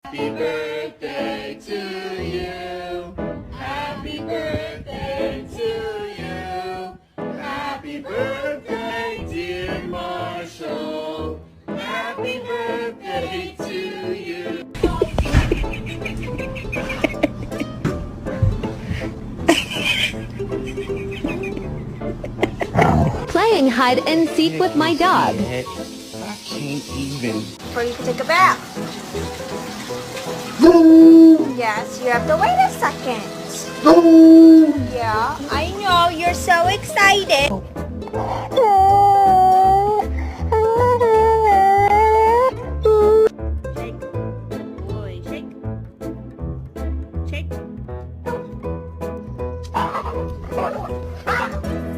Happy birthday to you. Happy birthday to you. Happy birthday, dear Marshall. Happy birthday to you. Playing hide and seek with my dog. I can't even. For you to take a bath. Yes, you have to wait a second. Yeah, I know, you're so excited.